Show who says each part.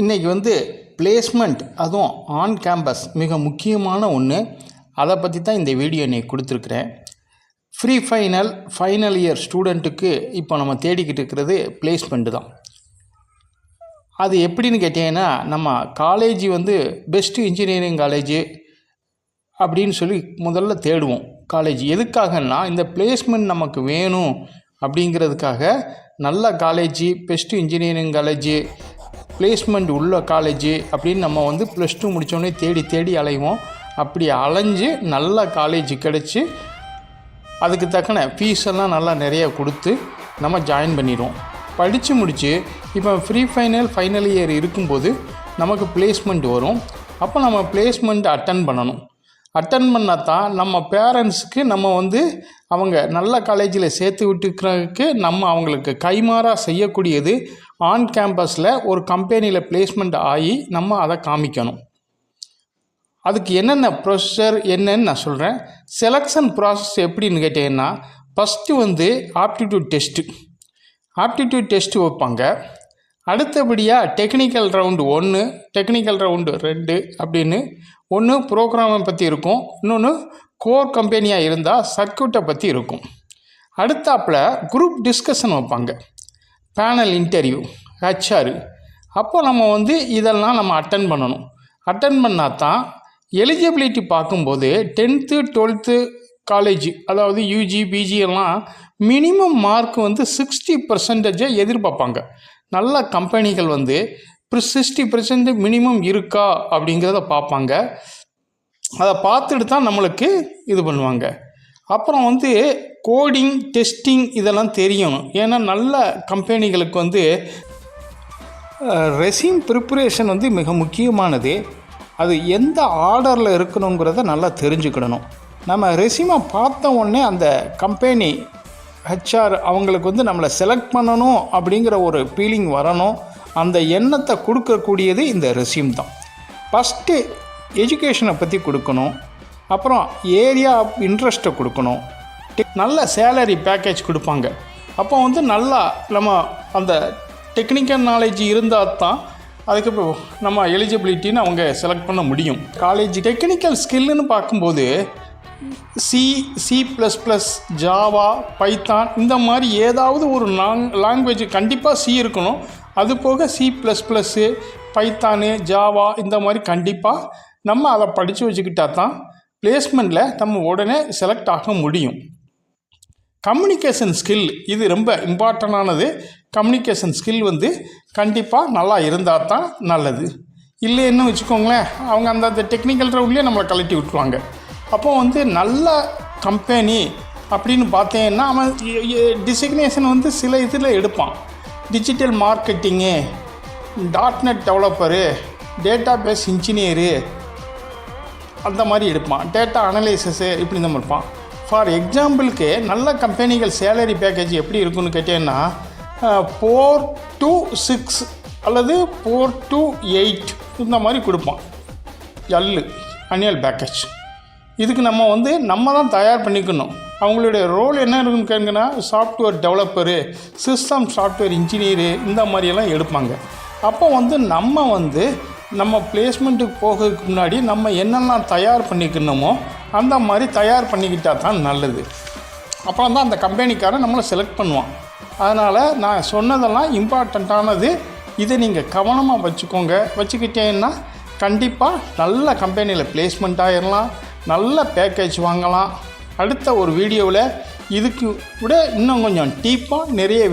Speaker 1: இன்றைக்கி வந்து பிளேஸ்மெண்ட், அதுவும் ஆன் கேம்பஸ் மிக முக்கியமான ஒன்று. அதை பற்றி தான் இந்த வீடியோ இன்றைக்கி கொடுத்துருக்குறேன். ஃபைனல் இயர் ஸ்டூடெண்ட்டுக்கு இப்போ நம்ம தேடிக்கிட்டு இருக்கிறது பிளேஸ்மெண்ட்டு தான். அது எப்படின்னு கேட்டிங்கன்னா, நம்ம காலேஜ் வந்து பெஸ்ட்டு இன்ஜினியரிங் காலேஜு அப்படின்னு சொல்லி முதல்ல தேடுவோம். காலேஜ் எதுக்காகன்னா, இந்த பிளேஸ்மெண்ட் நமக்கு வேணும் அப்படிங்கிறதுக்காக நல்ல college, best engineering college, placement உள்ள காலேஜு அப்படின்னு நம்ம வந்து +2 முடித்தோடனே தேடி அலைவோம். அப்படி அலைஞ்சு நல்ல காலேஜ் கிடச்சி அதுக்கு தக்கன ஃபீஸெல்லாம் நல்லா நிறைய கொடுத்து நம்ம ஜாயின் பண்ணிடுவோம். படித்து முடித்து இப்போ ஃபைனல் இயர் இருக்கும்போது நமக்கு பிளேஸ்மெண்ட் வரும். அப்போ நம்ம பிளேஸ்மெண்ட் அட்டன் பண்ணணும். அட்டன் பண்ணால் தான் நம்ம பேரண்ட்ஸுக்கு நம்ம வந்து அவங்க நல்ல காலேஜில் சேர்த்து விட்டுக்கிறதுக்கு நம்ம அவங்களுக்கு கைமாறாக செய்யக்கூடியது ஆன் கேம்பஸில் ஒரு கம்பெனியில் பிளேஸ்மெண்ட் ஆகி நம்ம அதை காமிக்கணும். அதுக்கு என்னென்ன ப்ரொசீஜர் என்னன்னு நான் சொல்கிறேன். செலெக்ஷன் ப்ராசஸ் எப்படின்னு கேட்டிங்கன்னா, ஃபஸ்ட்டு வந்து ஆப்டிடியூட் டெஸ்ட்டு வைப்பாங்க. அடுத்தபடியாக டெக்னிக்கல் ரவுண்டு 1, டெக்னிக்கல் ரவுண்டு 2 அப்படின்னு ஒன்று ப்ரோக்ராமை பற்றி இருக்கும், இன்னொன்று கோர் கம்பெனியாக இருந்தால் சர்க்யூட்டை பற்றி இருக்கும். அடுத்தாப்பில் குரூப் டிஸ்கஷன் வைப்பாங்க, பேனல் இன்டர்வியூ, HR. அப்போ நம்ம வந்து இதெல்லாம் நம்ம அட்டன் பண்ணணும். அட்டன் பண்ணால் தான் எலிஜிபிலிட்டி பார்க்கும்போது 10th 12th காலேஜ், அதாவது UG PG எல்லாம் மினிமம் மார்க் வந்து 60% எதிர்பார்ப்பாங்க. நல்ல கம்பெனிகள் வந்து 60% மினிமம் இருக்கா அப்படிங்கிறத பார்ப்பாங்க. அதை பார்த்துட்டு தான் நம்மளுக்கு இது பண்ணுவாங்க. அப்புறம் வந்து கோடிங், டெஸ்டிங் இதெல்லாம் தெரியணும். ஏன்னா நல்ல கம்பெனிகளுக்கு வந்து ரெஸ்யூம் ப்ரிப்பரேஷன் வந்து மிக முக்கியமானது. அது எந்த ஆர்டரில் இருக்கணுங்கிறத நல்லா தெரிஞ்சுக்கிடணும். நம்ம ரெஸ்யூமை பார்த்த உடனே அந்த கம்பெனி HR அவங்களுக்கு வந்து நம்மளை செலக்ட் பண்ணணும் அப்படிங்கிற ஒரு ஃபீலிங் வரணும். அந்த எண்ணத்தை கொடுக்கக்கூடியது இந்த ரெஸ்யூம் தான். ஃபஸ்ட்டு எஜுகேஷனை பற்றி கொடுக்கணும். அப்புறம் ஏரியா ஆஃப் இன்ட்ரெஸ்ட்டை கொடுக்கணும். நல்ல சேலரி பேக்கேஜ் கொடுப்பாங்க. அப்போ வந்து நல்லா நம்ம அந்த டெக்னிக்கல் நாலேஜ் இருந்தால் தான் அதுக்கு நம்ம எலிஜிபிலிட்டின்னு அவங்க செலக்ட் பண்ண முடியும். காலேஜ் டெக்னிக்கல் ஸ்கில்லுன்னு பார்க்கும்போது C++, ஜாவா, பைத்தான் இந்த மாதிரி ஏதாவது ஒரு லாங்குவேஜ் கண்டிப்பாக C இருக்கணும். அது போக C++, பைத்தானு, ஜாவா இந்த மாதிரி கண்டிப்பாக நம்ம அதை படித்து வச்சுக்கிட்டா தான் பிளேஸ்மெண்ட்டில் நம்ம உடனே செலக்ட் ஆக முடியும். கம்யூனிகேஷன் ஸ்கில் இது ரொம்ப இம்பார்ட்டண்டானது. கம்யூனிகேஷன் ஸ்கில் வந்து கண்டிப்பாக நல்லா இருந்தால் தான் நல்லது. இல்லைன்னு வச்சுக்கோங்களேன், அவங்க அந்த டெக்னிக்கல் ரவுண்ட்லேயே நம்மளை கழட்டி விட்டுருவாங்க. அப்போ வந்து நல்ல கம்பெனி அப்படின்னு பார்த்தீங்கன்னா அவன் டிசிக்னேஷன் வந்து சில இதில் எடுப்பான். Digital marketing, .NET developer, database engineer அந்த மாதிரி எடுப்பான். டேட்டா அனலைசிஸு இப்படி தான் இருப்பான். ஃபார் எக்ஸாம்பிளுக்கு நல்ல கம்பெனிகள் சேலரி பேக்கேஜ் எப்படி இருக்குன்னு கேட்டீங்கன்னா 4 to 6 அல்லது 4 to 8 இந்த மாதிரி கொடுப்பான் annual பேக்கேஜ். இதுக்கு நம்ம வந்து நம்ம தான் தயார் பண்ணிக்கணும். அவங்களுடைய ரோல் என்ன இருக்குன்னு கேட்டிங்கன்னா, software developer, system software engineer இந்த மாதிரியெல்லாம் எடுப்பாங்க. அப்போ வந்து நம்ம பிளேஸ்மெண்ட்டுக்கு போகிறதுக்கு முன்னாடி நம்ம என்னெல்லாம் தயார் பண்ணிக்கணுமோ அந்த மாதிரி தயார் பண்ணிக்கிட்டால் தான் நல்லது. அப்புறம் தான் அந்த கம்பெனிக்காரன் நம்மளை செலக்ட் பண்ணுவான். அதனால் நான் சொன்னதெல்லாம் இம்பார்ட்டண்ட்டானது. இதை நீங்கள் கவனமாக வச்சுக்கிட்டேன்னா கண்டிப்பாக நல்ல கம்பெனியில் பிளேஸ்மெண்ட் ஆகிடலாம், நல்ல பேக்கேஜ் வாங்கலாம். அடுத்த ஒரு வீடியோவில் இதுக்கு விட இன்னும் கொஞ்சம் டீப்பாக நிறைய